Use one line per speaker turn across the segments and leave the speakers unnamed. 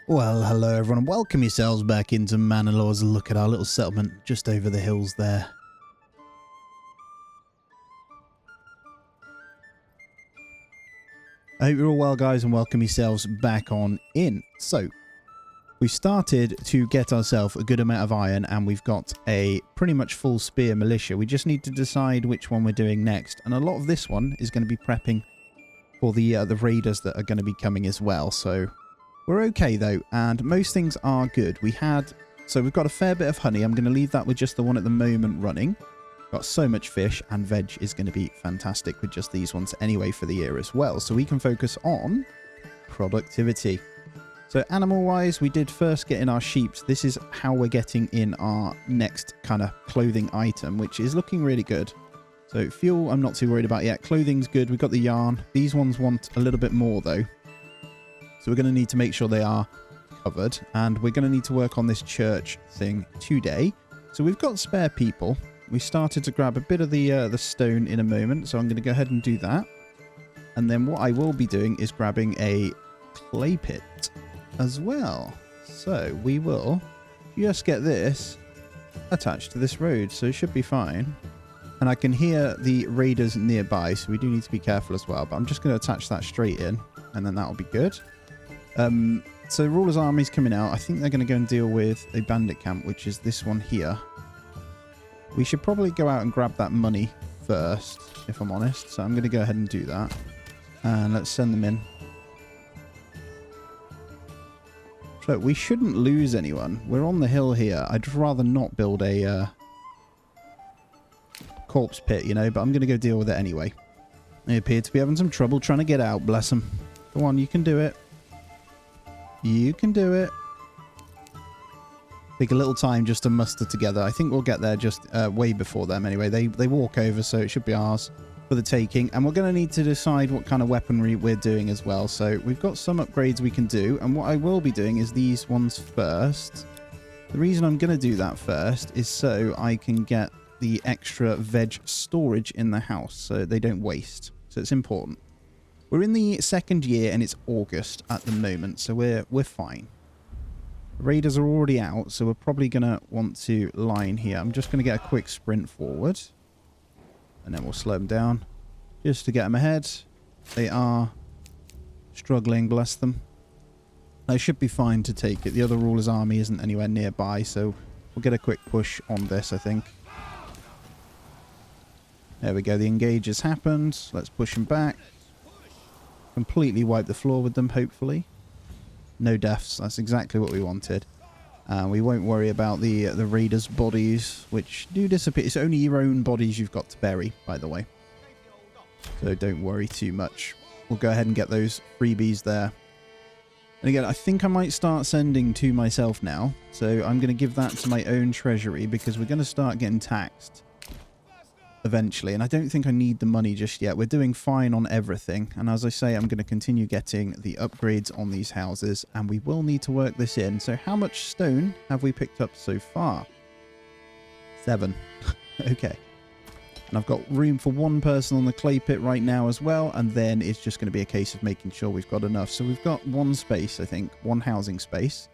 Well, hello everyone, and welcome yourselves back into Manor Lords. Look at our little settlement just over the hills there. I hope you're all well, guys, and welcome yourselves back on in. So, we started to get ourselves a good amount of iron, and we've got a pretty much full spear militia. We just need to decide which one we're doing next, and a lot of this one is going to be prepping for the raiders that are going to be coming as well. So we're okay though, and most things are good. We've got a fair bit of honey. I'm going to leave that with just the one at the moment running. Got so much fish, and veg is going to be fantastic with just these ones anyway for the year as well. So we can focus on productivity. So animal-wise, we did first get in our sheep. This is how we're getting in our next kind of clothing item, which is looking really good. So fuel, I'm not too worried about yet. Clothing's good. We've got the yarn. These ones want a little bit more though. So we're going to need to make sure they are covered. And we're going to need to work on this church thing today. So we've got spare people. We started to grab a bit of the stone in a moment. So I'm going to go ahead and do that. And then what I will be doing is grabbing a clay pit as well. So we will just get this attached to this road. So it should be fine. And I can hear the raiders nearby. So we do need to be careful as well. But I'm just going to attach that straight in. And then that'll be good. So Ruler's army's coming out. I think they're going to go and deal with a bandit camp, which is this one here. We should probably go out and grab that money first, if I'm honest. So I'm going to go ahead and do that. And let's send them in. So we shouldn't lose anyone. We're on the hill here. I'd rather not build a corpse pit, you know, but I'm going to go deal with it anyway. They appear to be having some trouble trying to get out, bless them. Go on, you can do it. You can do it. Take a little time just to muster together. I think we'll get there just way before them anyway. They walk over, so it should be ours for the taking. And we're going to need to decide what kind of weaponry we're doing as well. So we've got some upgrades we can do. And what I will be doing is these ones first. The reason I'm going to do that first is so I can get the extra veg storage in the house so they don't waste. So it's important. We're in the second year and it's August at the moment, so we're fine. The raiders are already out, so we're probably going to want to line here. I'm just going to get a quick sprint forward. And then we'll slow them down just to get them ahead. They are struggling, bless them. They should be fine to take it. The other ruler's army isn't anywhere nearby, so we'll get a quick push on this, I think. There we go. The engage has happened. Let's push them back. Completely wipe the floor with them, hopefully. No deaths. That's exactly what we wanted. We won't worry about the raiders' bodies, which do disappear. It's only your own bodies you've got to bury, by the way. So don't worry too much. We'll go ahead and get those freebies there. And again, I think I might start sending to myself now. So I'm going to give that to my own treasury because we're going to start getting taxed eventually, and I don't think I need the money just yet. We're doing fine on everything, and as I say, I'm going to continue getting the upgrades on these houses, and we will need to work this in. So how much stone have we picked up so far? 7. Okay. And I've got room for one person on the clay pit right now as well, and then it's just going to be a case of making sure we've got enough. So we've got one space, I think, one housing space.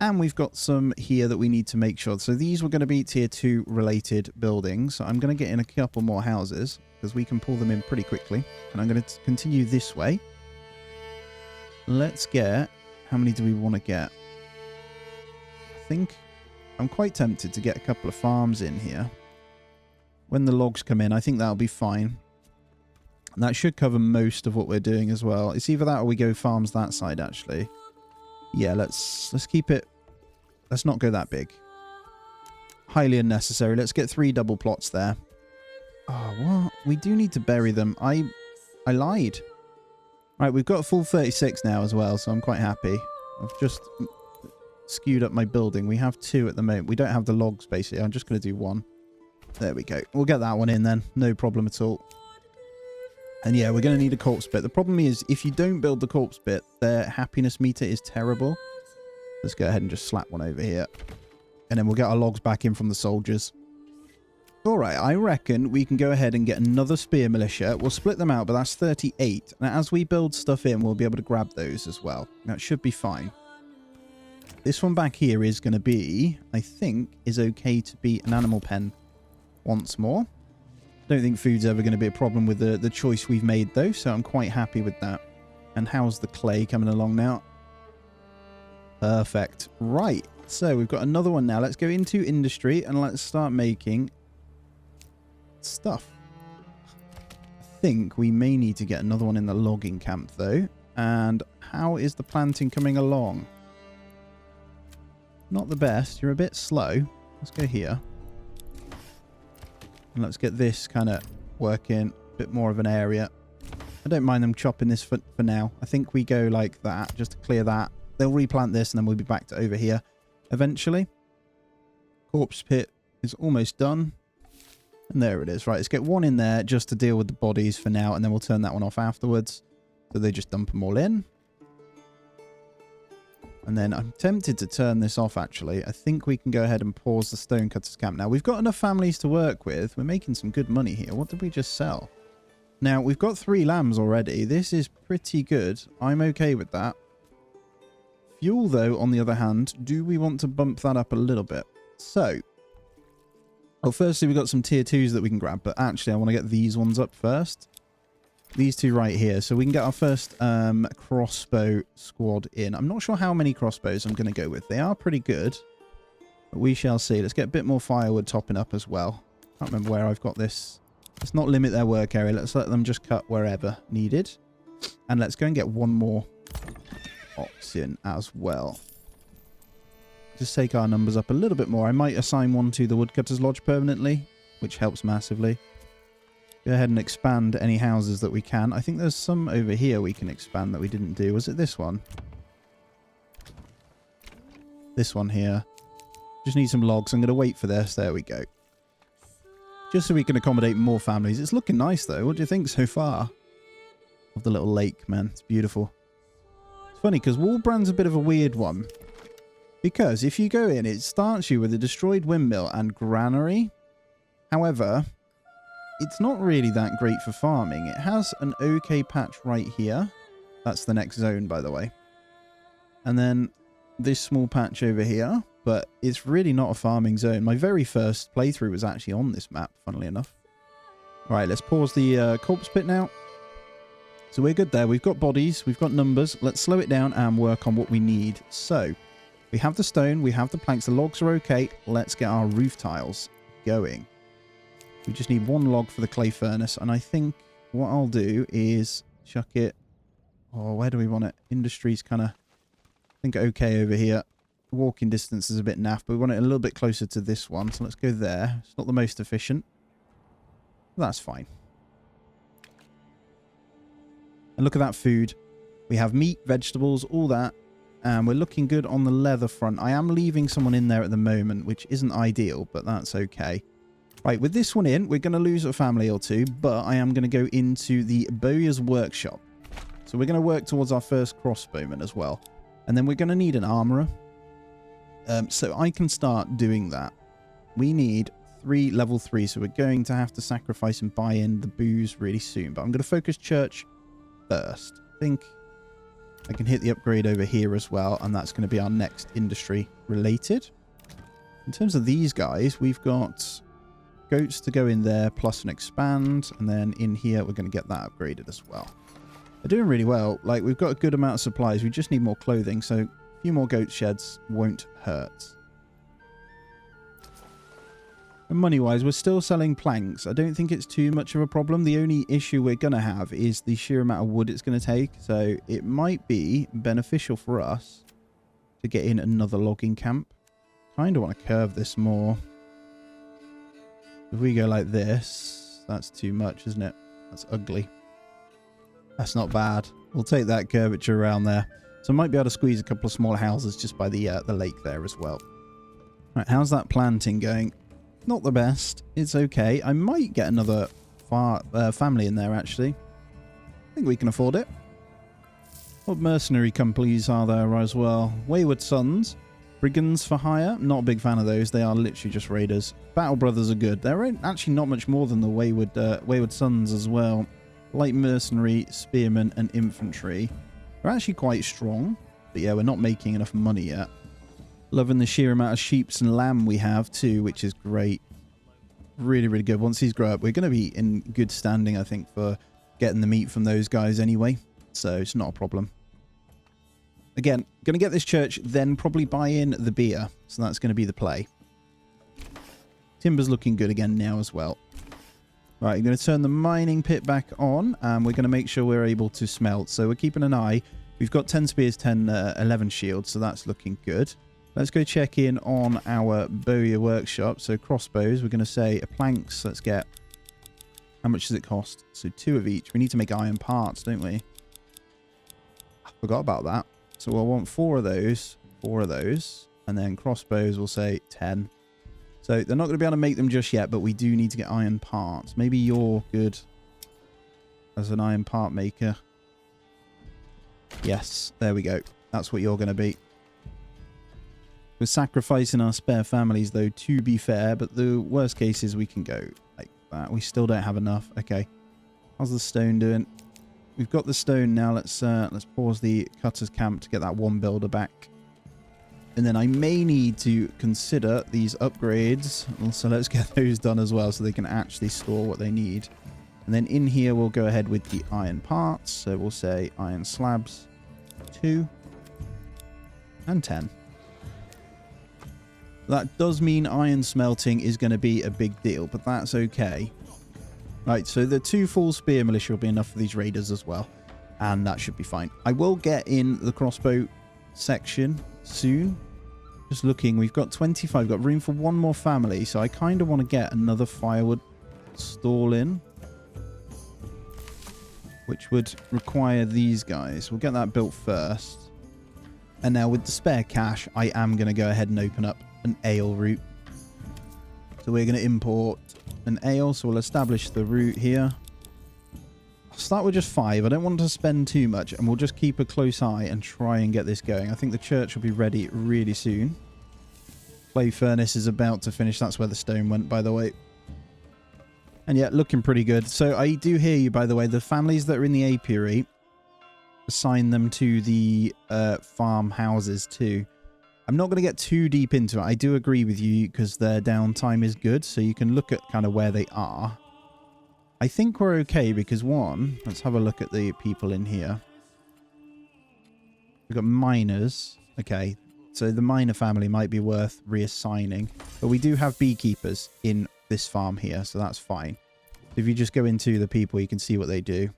And we've got some here that we need to make sure. So these were going to be tier 2 related buildings. So I'm going to get in a couple more houses because we can pull them in pretty quickly. And I'm going to continue this way. Let's get... How many do we want to get? I think I'm quite tempted to get a couple of farms in here. When the logs come in, I think that'll be fine. And that should cover most of what we're doing as well. It's either that or we go farms that side, actually. Yeah, let's keep it. Let's not go that big. Highly unnecessary. Let's get 3 double plots there. Oh, what? We do need to bury them. I lied. Right, we've got a full 36 now as well, so I'm quite happy. I've just skewed up my building. We have 2 at the moment. We don't have the logs, basically. I'm just going to do 1. There we go. We'll get that one in then. No problem at all. And yeah, we're going to need a corpse bit. The problem is, if you don't build the corpse bit, their happiness meter is terrible. Let's go ahead and just slap one over here. And then we'll get our logs back in from the soldiers. Alright, I reckon we can go ahead and get another spear militia. We'll split them out, but that's 38. Now, as we build stuff in, we'll be able to grab those as well. That should be fine. this one back here is going to be, I think, is okay to be an animal pen once more. Don't think food's ever going to be a problem with the choice we've made, though, so I'm quite happy with that. And how's the clay coming along now? Perfect. Right, so we've got another one now. Let's go into industry and let's start making stuff. I think we may need to get another one in the logging camp, though. And how is the planting coming along? Not the best. You're a bit slow. Let's go here. And let's get this kind of working. A bit more of an area. I don't mind them chopping this for now. I think we go like that, just to clear that. They'll replant this and then we'll be back to over here eventually. Corpse pit is almost done. And there it is. Right, let's get one in there just to deal with the bodies for now. And then we'll turn that one off afterwards. So they just dump them all in. And then I'm tempted to turn this off, actually. I think we can go ahead and pause the stonecutters camp. Now, we've got enough families to work with. We're making some good money here. What did we just sell? Now, we've got 3 lambs already. This is pretty good. I'm okay with that. Fuel, though, on the other hand, do we want to bump that up a little bit? So, well, firstly, we've got some tier 2s that we can grab. But actually, I want to get these ones up first. These 2 right here. So we can get our first crossbow squad in. I'm not sure how many crossbows I'm going to go with. They are pretty good. But we shall see. Let's get a bit more firewood topping up as well. Can't remember where I've got this. Let's not limit their work area. Let's let them just cut wherever needed. And let's go and get one more ox in as well. Just take our numbers up a little bit more. I might assign one to the Woodcutter's Lodge permanently, which helps massively. Go ahead and expand any houses that we can. I think there's some over here we can expand that we didn't do. Was it this one? This one here. Just need some logs. I'm going to wait for this. There we go. Just so we can accommodate more families. It's looking nice, though. What do you think so far? Of the little lake, man. It's beautiful. It's funny, because Wallbrand's a bit of a weird one. Because if you go in, it starts you with a destroyed windmill and granary. However, it's not really that great for farming. It has an okay patch right here. That's the next zone, by the way. And then this small patch over here. But it's really not a farming zone. My very first playthrough was actually on this map, funnily enough. Right, let's pause the corpse pit now. So we're good there. We've got bodies. We've got numbers. Let's slow it down and work on what we need. So we have the stone. We have the planks. The logs are okay. Let's get our roof tiles going. We just need 1 log for the clay furnace. And I think what I'll do is chuck it. Oh, where do we want it? Industry's kind of, I think, okay over here. Walking distance is a bit naff, but we want it a little bit closer to this one. So let's go there. It's not the most efficient. That's fine. And look at that food. We have meat, vegetables, all that. And we're looking good on the leather front. I am leaving someone in there at the moment, which isn't ideal, but that's okay. Right, with this one in, we're going to lose a family or 2, but I am going to go into the bowyer's workshop. So we're going to work towards our first crossbowman as well. And then we're going to need an armourer. So I can start doing that. We need 3 level 3, so we're going to have to sacrifice and buy in the booze really soon. But I'm going to focus church first. I think I can hit the upgrade over here as well, and that's going to be our next industry related. In terms of these guys, we've got goats to go in there, plus an expand, and then in here we're going to get that upgraded as well. They're doing really well. Like, we've got a good amount of supplies. We just need more clothing, so a few more goat sheds won't hurt. And money-wise, we're still selling planks. I don't think it's too much of a problem. The only issue we're going to have is the sheer amount of wood it's going to take. So it might be beneficial for us to get in another logging camp. Kind of want to curve this more. If we go like this, that's too much, isn't it? That's ugly. That's not bad. We'll take that curvature around there. So I might be able to squeeze a couple of smaller houses just by the lake there as well. Right, how's that planting going? Not the best. It's okay. I might get another family in there, actually. I think we can afford it. What mercenary companies are there as well? Wayward Sons. Brigands for hire. Not a big fan of those. They are literally just raiders. Battle Brothers are good. They're actually not much more than the Wayward Sons as well. Light mercenary, spearmen, and infantry. They're actually quite strong. But yeah, we're not making enough money yet. Loving the sheer amount of sheeps and lamb we have too, which is great. Really, really good. Once these grow up, we're going to be in good standing, I think, for getting the meat from those guys anyway. So it's not a problem. Again, going to get this church, then probably buy in the beer. So that's going to be the play. Timber's looking good again now as well. Right, I'm going to turn the mining pit back on, and we're going to make sure we're able to smelt. So we're keeping an eye. We've got 10 spears, 11 shields, so that's looking good. Let's go check in on our bowyer workshop. So crossbows, we're going to say planks. Let's get... How much does it cost? So 2 of each. We need to make iron parts, don't we? I forgot about that. So we'll want 4 of those, and then crossbows, we'll say 10. So they're not going to be able to make them just yet, but we do need to get iron parts. Maybe you're good as an iron part maker. Yes, there we go. That's what you're going to be. We're sacrificing our spare families, though, to be fair, but the worst case is we can go like that. We still don't have enough. Okay. How's the stone doing? We've got the stone now. Let's pause the cutter's camp to get that one builder back. And then I may need to consider these upgrades. So let's get those done as well so they can actually store what they need. And then in here, we'll go ahead with the iron parts. So we'll say iron slabs 2 and 10. That does mean iron smelting is going to be a big deal, but that's okay. Right, so the 2 full spear militia will be enough for these raiders as well. And that should be fine. I will get in the crossbow section soon. Just looking, we've got 25, got room for 1 more family, so I kind of want to get another firewood stall in, which would require these guys. We'll get that built first. And now with the spare cash, I am going to go ahead and open up an ale route. So we're going to import an ale, so we'll establish the route here. I'll start with just 5. I don't want to spend too much, and we'll just keep a close eye and try and get this going. I think the church will be ready really soon. Clay furnace is about to finish. That's where the stone went, by the way. And yeah, looking pretty good. So I do hear you, by the way. The families that are in the apiary, assign them to the farmhouses too. I'm not going to get too deep into it. I do agree with you because their downtime is good, so you can look at kind of where they are. I think we're okay because let's have a look at the people in here. We've got miners. Okay, so the miner family might be worth reassigning, but we do have beekeepers in this farm here, so that's fine. If you just go into the people, you can see what they do.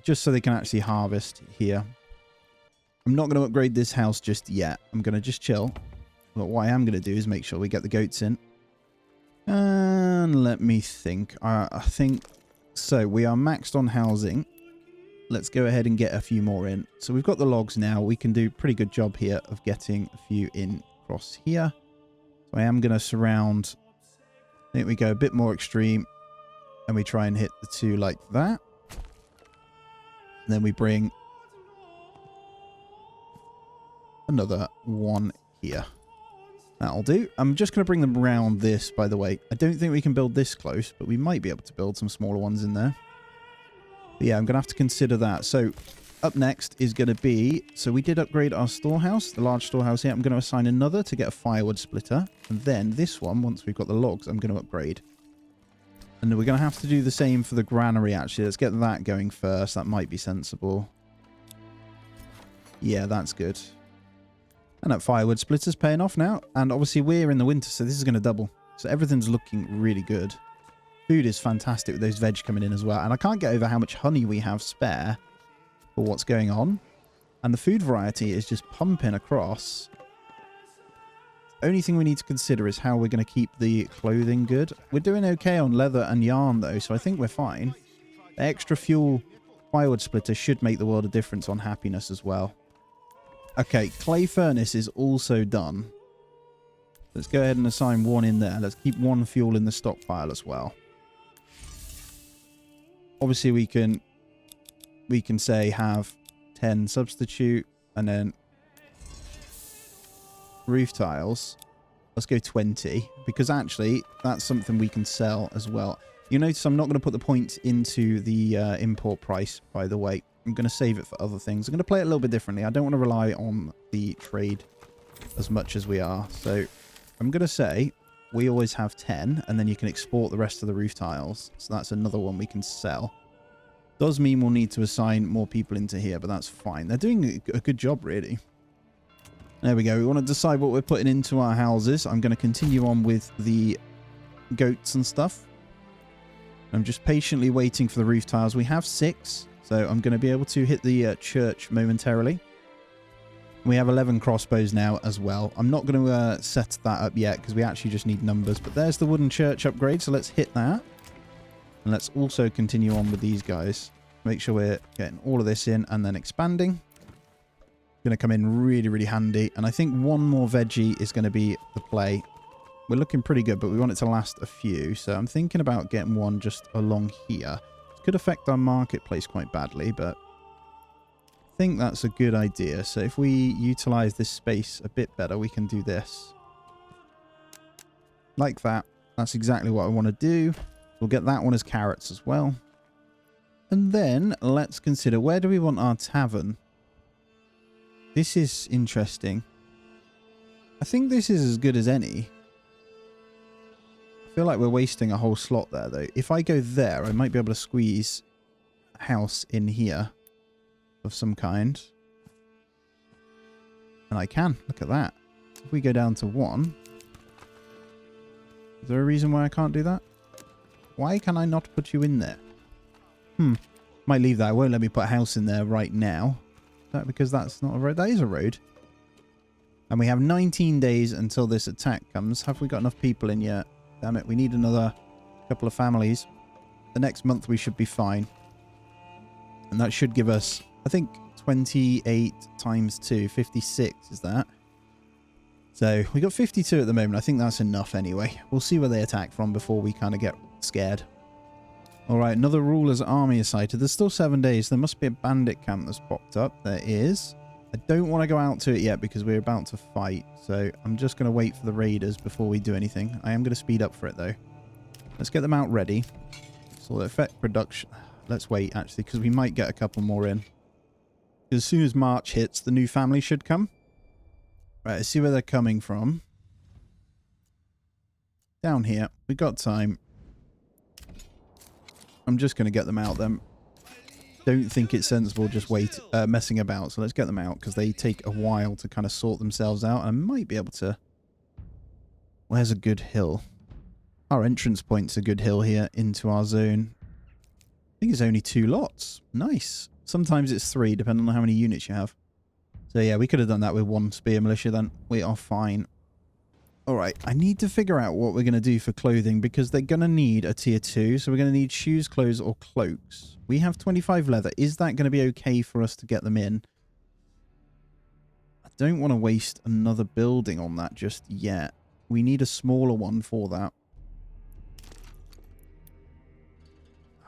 Just so they can actually harvest here. I'm not going to upgrade this house just yet. I'm going to just chill. But what I am going to do is make sure we get the goats in. And let me think. I think... So, we are maxed on housing. Let's go ahead and get a few more in. So, we've got the logs now. We can do a pretty good job here of getting a few in across here. So, I am going to surround... I think we go a bit more extreme. And we try and hit the 2 like that. And then we bring... another 1 here. That'll do. I'm just going to bring them around this, by the way. I don't think we can build this close, but we might be able to build some smaller ones in there. But yeah, I'm going to have to consider that. So up next is going to be... So we did upgrade our storehouse, the large storehouse here. I'm going to assign another to get a firewood splitter. And then this one, once we've got the logs, I'm going to upgrade. And we're going to have to do the same for the granary, actually. Let's get that going first. That might be sensible. Yeah, that's good. And that firewood splitter's paying off now. And obviously we're in the winter, so this is going to double. So everything's looking really good. Food is fantastic with those veg coming in as well. And I can't get over how much honey we have spare for what's going on. And the food variety is just pumping across. The only thing we need to consider is how we're going to keep the clothing good. We're doing okay on leather and yarn, though, so I think we're fine. The extra fuel firewood splitter should make the world of difference on happiness as well. Okay, clay furnace is also done. Let's go ahead and assign 1 in there. Let's keep 1 fuel in the stockpile as well. Obviously, we can say have 10 substitute and then roof tiles. Let's go 20 because actually that's something we can sell as well. You notice I'm not going to put the points into the import price, by the way. I'm going to save it for other things. I'm going to play it a little bit differently. I don't want to rely on the trade as much as we are. So I'm going to say we always have 10, and then you can export the rest of the roof tiles. So that's another one we can sell. Does mean we'll need to assign more people into here, but that's fine. They're doing a good job, really. There we go. We want to decide what we're putting into our houses. I'm going to continue on with the goats and stuff. I'm just patiently waiting for the roof tiles. We have 6, so I'm going to be able to hit the church momentarily. We have 11 crossbows now as well. I'm not going to set that up yet because we actually just need numbers. But there's the wooden church upgrade, so let's hit that. And let's also continue on with these guys. Make sure we're getting all of this in and then expanding. Going to come in really, really handy. And I think one more veggie is going to be the play. We're looking pretty good, but we want it to last a few. So I'm thinking about getting one just along here. It could affect our marketplace quite badly, but I think that's a good idea. So if we utilize this space a bit better, we can do this. Like that. That's exactly what I want to do. We'll get that one as carrots as well. And then let's consider, where do we want our tavern? This is interesting. I think this is as good as any. I feel like we're wasting a whole slot there, though. If I go there, I might be able to squeeze a house in here of some kind. And I can. Look at that. If we go down to 1. Is there a reason why I can't do that? Why can I not put you in there? Might leave that. It won't let me put a house in there right now. Is that because that's not a road? That is a road. And we have 19 days until this attack comes. Have we got enough people in yet? Damn it, we need another couple of families. The next month we should be fine. And that should give us, I think, 28 times 2. 56 is that. So we got 52 at the moment. I think that's enough anyway. We'll see where they attack from before we kind of get scared. Alright, another ruler's army is sighted. There's still 7 days. There must be a bandit camp that's popped up. There is. I don't want to go out to it yet because we're about to fight. So I'm just going to wait for the raiders before we do anything. I am going to speed up for it though. Let's get them out ready. So it'll affect production. Let's wait actually because we might get a couple more in. As soon as March hits, the new family should come. Right, let's see where they're coming from. Down here. We got time. I'm just going to get them out then. Don't think it's sensible just messing about. So let's get them out because they take a while to kind of sort themselves out. And I might be able to... Where's a good hill? Our entrance point's a good hill here into our zone. I think it's only 2 lots. Nice. Sometimes it's 3 depending on how many units you have. So yeah, we could have done that with 1 spear militia then. We are fine. Alright, I need to figure out what we're going to do for clothing because they're going to need a tier 2. So we're going to need shoes, clothes or cloaks. We have 25 leather. Is that going to be okay for us to get them in? I don't want to waste another building on that just yet. We need a smaller one for that.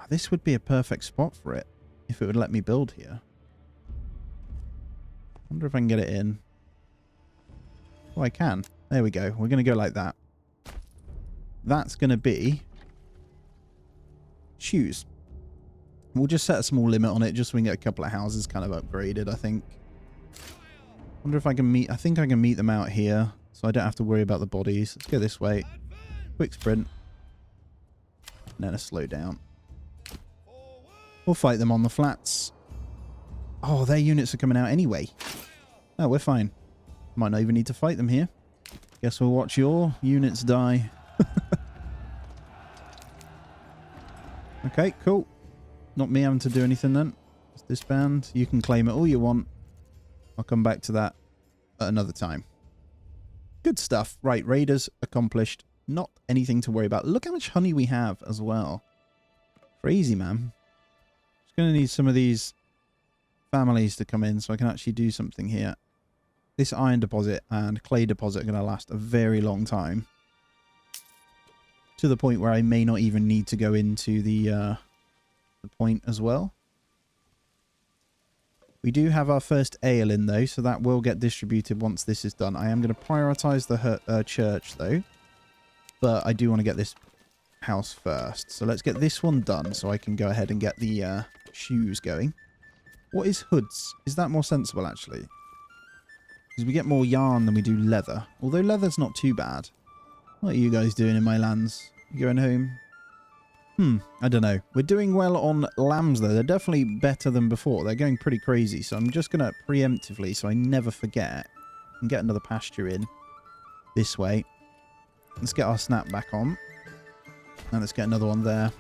This would be a perfect spot for it if it would let me build here. Wonder if I can get it in. Oh, I can. There we go. We're going to go like that. That's going to be shoes. We'll just set a small limit on it just so we can get a couple of houses kind of upgraded, I think. Wonder if I can meet... I think I can meet them out here so I don't have to worry about the bodies. Let's go this way. Quick sprint. And then a slow down. We'll fight them on the flats. Oh, their units are coming out anyway. Oh, we're fine. Might not even need to fight them here. Guess we'll watch your units die. Okay, cool. Not me having to do anything then. Let's disband. You can claim it all you want. I'll come back to that at another time. Good stuff. Right, raiders accomplished. Not anything to worry about. Look how much honey we have as well. Crazy, man. Just going to need some of these families to come in so I can actually do something here. This iron deposit and clay deposit are going to last a very long time. To the point where I may not even need to go into the point as well. We do have our first ale in though, so that will get distributed once this is done. I am going to prioritize the church though. But I do want to get this house first. So let's get this one done so I can go ahead and get the shoes going. What is hoods? Is that more sensible actually? Because we get more yarn than we do leather. Although leather's not too bad. What are you guys doing in my lands? You going home? I don't know. We're doing well on lambs, though. They're definitely better than before. They're going pretty crazy. So I'm just going to preemptively, so I never forget, and get another pasture in this way. Let's get our snap back on. And let's get another one there.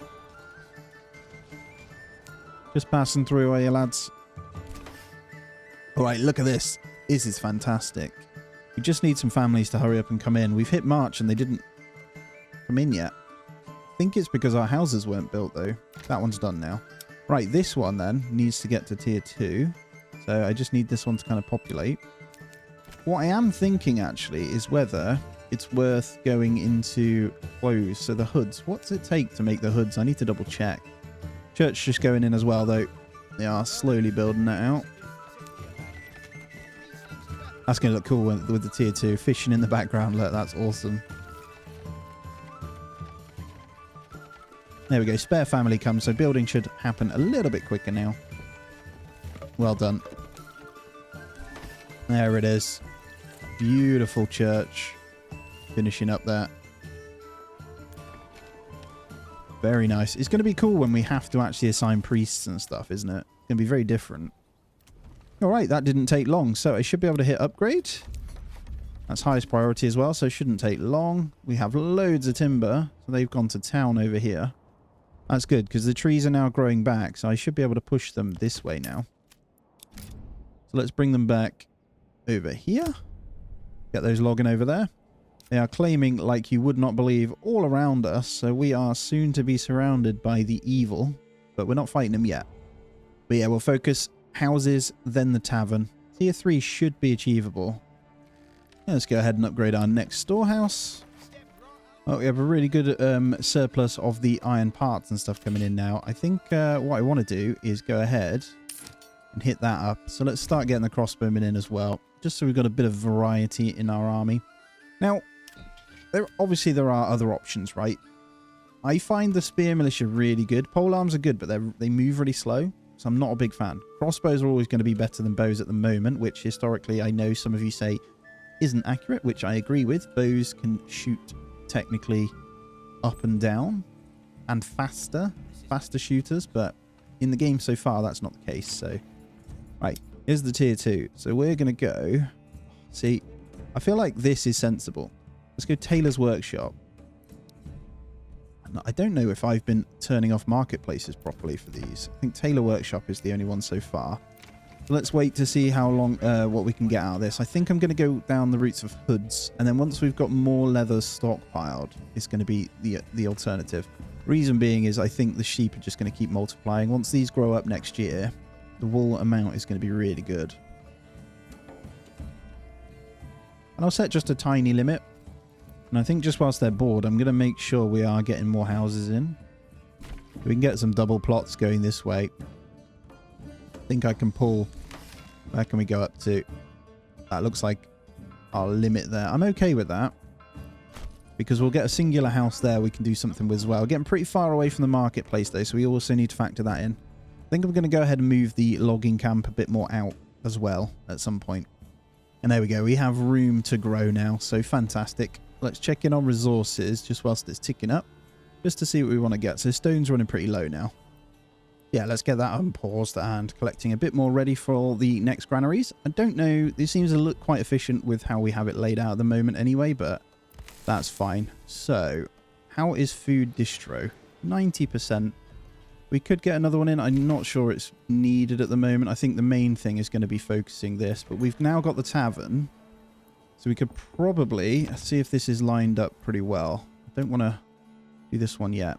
Just passing through, are you, lads? All right, look at this. This is fantastic. We just need some families to hurry up and come in. We've hit March and they didn't come in yet. I think it's because our houses weren't built, though. That one's done now. Right, this one, then, needs to get to tier 2. So I just need this one to kind of populate. What I am thinking, actually, is whether it's worth going into clothes. So the hoods. What's it take to make the hoods? I need to double check. Church just going in as well, though. They are slowly building that out. That's going to look cool with the tier 2. Fishing in the background. Look, that's awesome. There we go. Spare family comes. So building should happen a little bit quicker now. Well done. There it is. Beautiful church. Finishing up there. Very nice. It's going to be cool when we have to actually assign priests and stuff, isn't it? It's going to be very different. Alright, that didn't take long. So I should be able to hit upgrade. That's highest priority as well, so it shouldn't take long. We have loads of timber. So they've gone to town over here. That's good, because the trees are now growing back. So I should be able to push them this way now. So let's bring them back over here. Get those logging over there. They are claiming, like you would not believe, all around us. So we are soon to be surrounded by the evil. But we're not fighting them yet. But yeah, we'll focus houses, then the tavern. Tier 3 should be achievable. Let's go ahead and upgrade our next storehouse. Oh, we have a really good surplus of the iron parts and stuff coming in now. I think what I want to do is go ahead and hit that up. So let's start getting the crossbowmen in as well. Just so we've got a bit of variety in our army. Now, obviously there are other options, right? I find the spear militia really good. Pole arms are good, but they move really slow. So I'm not a big fan. Crossbows are always going to be better than bows at the moment, which historically I know some of you say isn't accurate, which I agree with. Bows can shoot technically up and down and faster shooters, but in the game so far that's not the case. So right, here's the tier 2. So we're going to go, see, I feel like this is sensible. Let's go Tailor's Workshop. I don't know if I've been turning off marketplaces properly for these. I think Tailor Workshop is the only one so far. So let's wait to see how long, what we can get out of this. I think I'm going to go down the routes of hoods. And then once we've got more leather stockpiled, it's going to be the alternative. Reason being is I think the sheep are just going to keep multiplying. Once these grow up next year, the wool amount is going to be really good. And I'll set just a tiny limit. And I think just whilst they're bored, I'm going to make sure we are getting more houses in. We can get some double plots going this way. I think I can pull... Where can we go up to? That looks like our limit there. I'm okay with that. Because we'll get a singular house there we can do something with as well. We're getting pretty far away from the marketplace though, so we also need to factor that in. I think I'm going to go ahead and move the logging camp a bit more out as well at some point. And there we go. We have room to grow now, so fantastic. Let's check in on resources just whilst it's ticking up, just to see what we want to get. So stone's running pretty low now. Yeah, let's get that unpaused and collecting a bit more ready for the next granaries. I don't know, this seems to look quite efficient with how we have it laid out at the moment anyway, but that's fine. So, how is food distro? 90%. We could get another one in. I'm not sure it's needed at the moment. I think the main thing is going to be focusing this, but we've now got the tavern. So we could probably see if this is lined up pretty well. I don't want to do this one yet.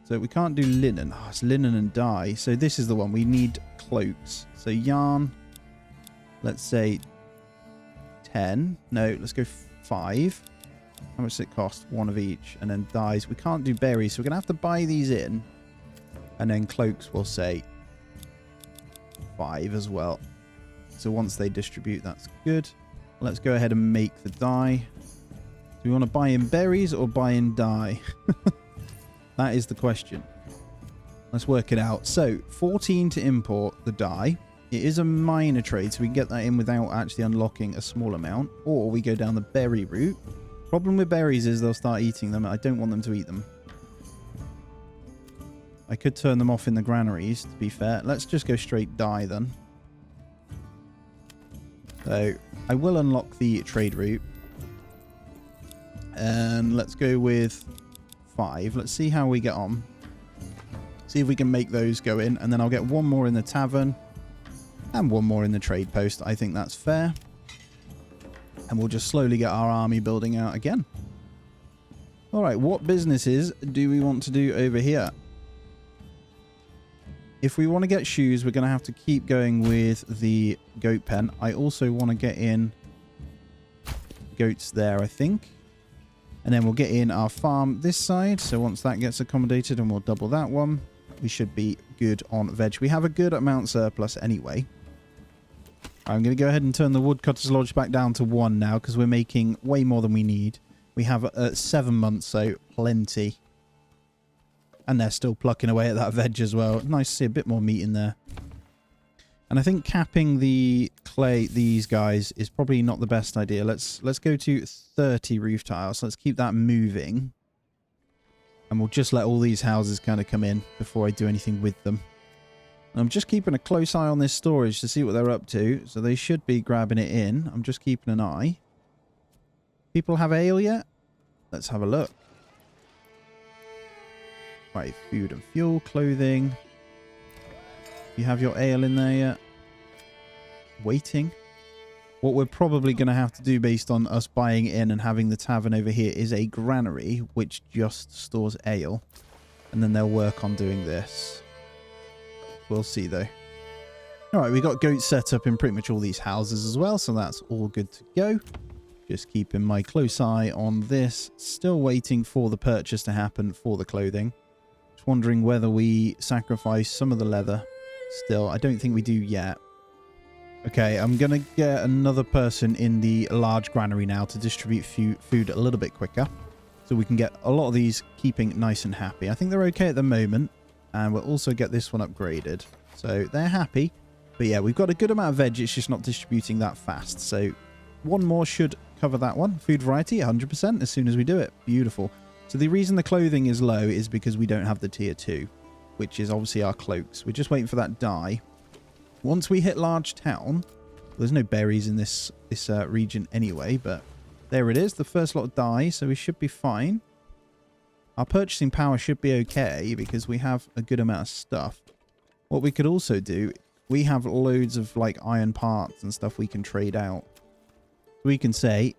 So we can't do linen. Oh, it's linen and dye. So this is the one. We need cloaks. So yarn, let's say 10. No, let's go 5. How much does it cost? 1 of each. And then dyes. We can't do berries. So we're going to have to buy these in. And then cloaks, we'll say 5 as well. So once they distribute, that's good. Let's go ahead and make the dye. Do we want to buy in berries or buy in dye? That is the question. Let's work it out. So 14 to import the dye. It is a minor trade, so we can get that in without actually unlocking a small amount. Or we go down the berry route. Problem with berries is they'll start eating them. I don't want them to eat them. I could turn them off in the granaries, to be fair. Let's just go straight dye then. So I will unlock the trade route. And let's go with 5. Let's see how we get on. See if we can make those go in. And then I'll get one more in the tavern. And one more in the trade post. I think that's fair. And we'll just slowly get our army building out again. Alright, what businesses do we want to do over here? If we want to get shoes, we're going to have to keep going with the goat pen. I also want to get in goats there, I think. And then we'll get in our farm this side. So once that gets accommodated, and we'll double that one, we should be good on veg. We have a good amount surplus anyway. I'm going to go ahead and turn the woodcutter's lodge back down to 1 now, because we're making way more than we need. We have 7 months, so plenty. And they're still plucking away at that veg as well. Nice to see a bit more meat in there. And I think capping the clay, these guys, is probably not the best idea. Let's go to 30 roof tiles. Let's keep that moving. And we'll just let all these houses kind of come in before I do anything with them. And I'm just keeping a close eye on this storage to see what they're up to. So they should be grabbing it in. I'm just keeping an eye. People have ale yet? Let's have a look. Right, food and fuel, clothing. You have your ale in there yet? Waiting. What we're probably going to have to do based on us buying in and having the tavern over here is a granary, which just stores ale. And then they'll work on doing this. We'll see though. Alright, we got goats set up in pretty much all these houses as well, so that's all good to go. Just keeping my close eye on this. Still waiting for the purchase to happen for the clothing. Just wondering whether we sacrifice some of the leather. Still, I don't think we do yet. Okay, I'm going to get another person in the large granary now to distribute food a little bit quicker. So we can get a lot of these keeping nice and happy. I think they're okay at the moment. And we'll also get this one upgraded. So they're happy. But yeah, we've got a good amount of veg. It's just not distributing that fast. So one more should cover that one. Food variety, 100% as soon as we do it. Beautiful. So the reason the clothing is low is because we don't have the tier 2. Which is obviously our cloaks. We're just waiting for that dye. Once we hit large town, there's no berries in this region anyway, but there it is, the first lot of dye, so we should be fine. Our purchasing power should be okay because we have a good amount of stuff. What we could also do, we have loads of like iron parts and stuff we can trade out. We can say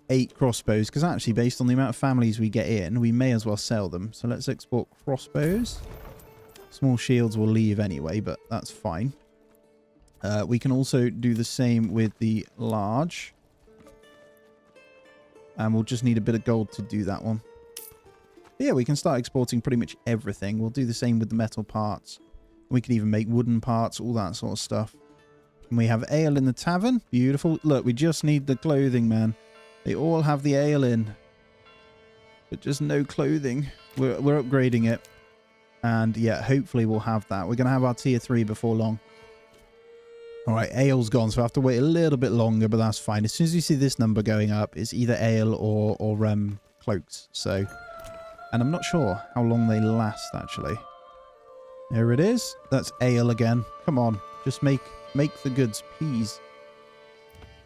8 crossbows, because actually based on the amount of families we get in, we may as well sell them. So let's export crossbows. Small shields will leave anyway, but that's fine. We can also do the same with the large. And we'll just need a bit of gold to do that one. But yeah, we can start exporting pretty much everything. We'll do the same with the metal parts. We can even make wooden parts, all that sort of stuff. And we have ale in the tavern. Beautiful. Look, we just need the clothing, man. They all have the ale in. But just no clothing. We're upgrading it. And yeah, hopefully we'll have that. We're going to have our tier 3 before long. Alright, ale's gone, so I have to wait a little bit longer, but that's fine. As soon as you see this number going up, it's either ale or cloaks. So, and I'm not sure how long they last, actually. There it is. That's ale again. Come on, just make the goods, please.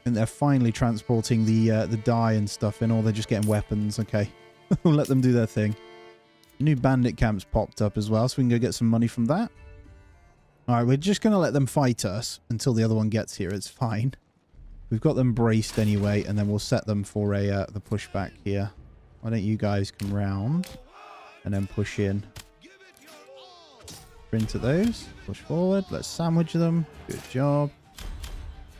And they're finally transporting the dye and stuff in, or they're just getting weapons. Okay, we'll let them do their thing. New bandit camps popped up as well, so we can go get some money from that. Alright, we're just going to let them fight us until the other one gets here. It's fine. We've got them braced anyway, and then we'll set them for the pushback here. Why don't you guys come round and then push in. Sprint at those. Push forward. Let's sandwich them. Good job.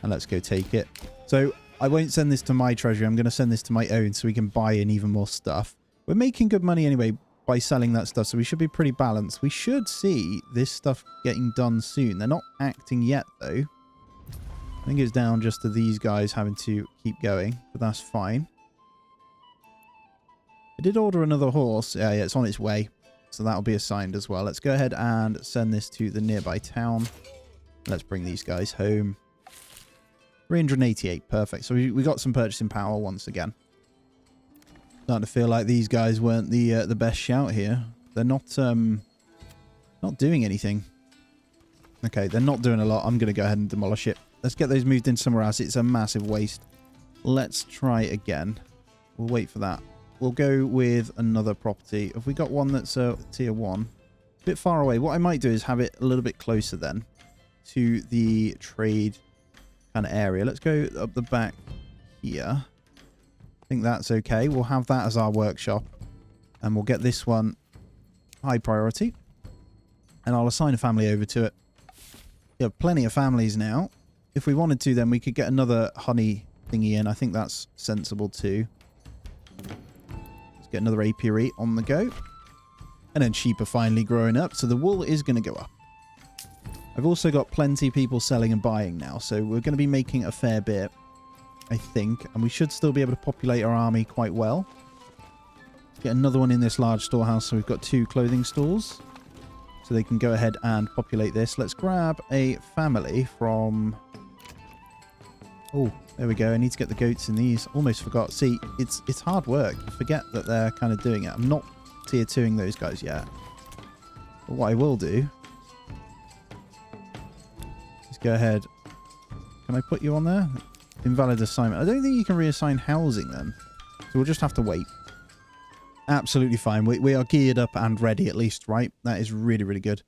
And let's go take it. So I won't send this to my treasury. I'm going to send this to my own so we can buy in even more stuff. We're making good money anyway by selling that stuff, so we should be pretty balanced. We should see this stuff getting done soon. They're not acting yet, though. I think it's down just to these guys having to keep going, but that's fine. I did order another horse. Yeah, it's on its way, so that'll be assigned as well. Let's go ahead and send this to the nearby town. Let's bring these guys home. 388, perfect. So we got some purchasing power once again. Starting to feel like these guys weren't the best shout here. They're not doing anything. Okay, they're not doing a lot. I'm going to go ahead and demolish it. Let's get those moved in somewhere else. It's a massive waste. Let's try again. We'll wait for that. We'll go with another property. Have we got one that's tier 1? A bit far away. What I might do is have it a little bit closer then to the trade kind of area. Let's go up the back here. I think that's okay. We'll have that as our workshop. And we'll get this one high priority. And I'll assign a family over to it. We have plenty of families now. If we wanted to, then we could get another honey thingy in. I think that's sensible too. Let's get another apiary on the go. And then sheep are finally growing up, so the wool is going to go up. I've also got plenty of people selling and buying now, so we're going to be making a fair bit, I think. And we should still be able to populate our army quite well. Get another one in this large storehouse, so we've got 2 clothing stores. So they can go ahead and populate this. Let's grab a family from... Oh, there we go. I need to get the goats in these. Almost forgot. See, it's hard work. I forget that they're kind of doing it. I'm not tier 2ing those guys yet. But what I will do is go ahead. Can I put you on there? Invalid assignment. I don't think you can reassign housing then. So we'll just have to wait. Absolutely fine. We are geared up and ready at least, right? That is really, really good.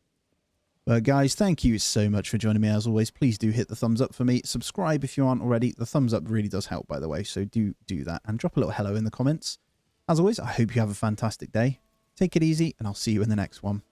But guys, thank you so much for joining me as always. Please do hit the thumbs up for me. Subscribe if you aren't already. The thumbs up really does help, by the way. So do that and drop a little hello in the comments. As always, I hope you have a fantastic day. Take it easy and I'll see you in the next one.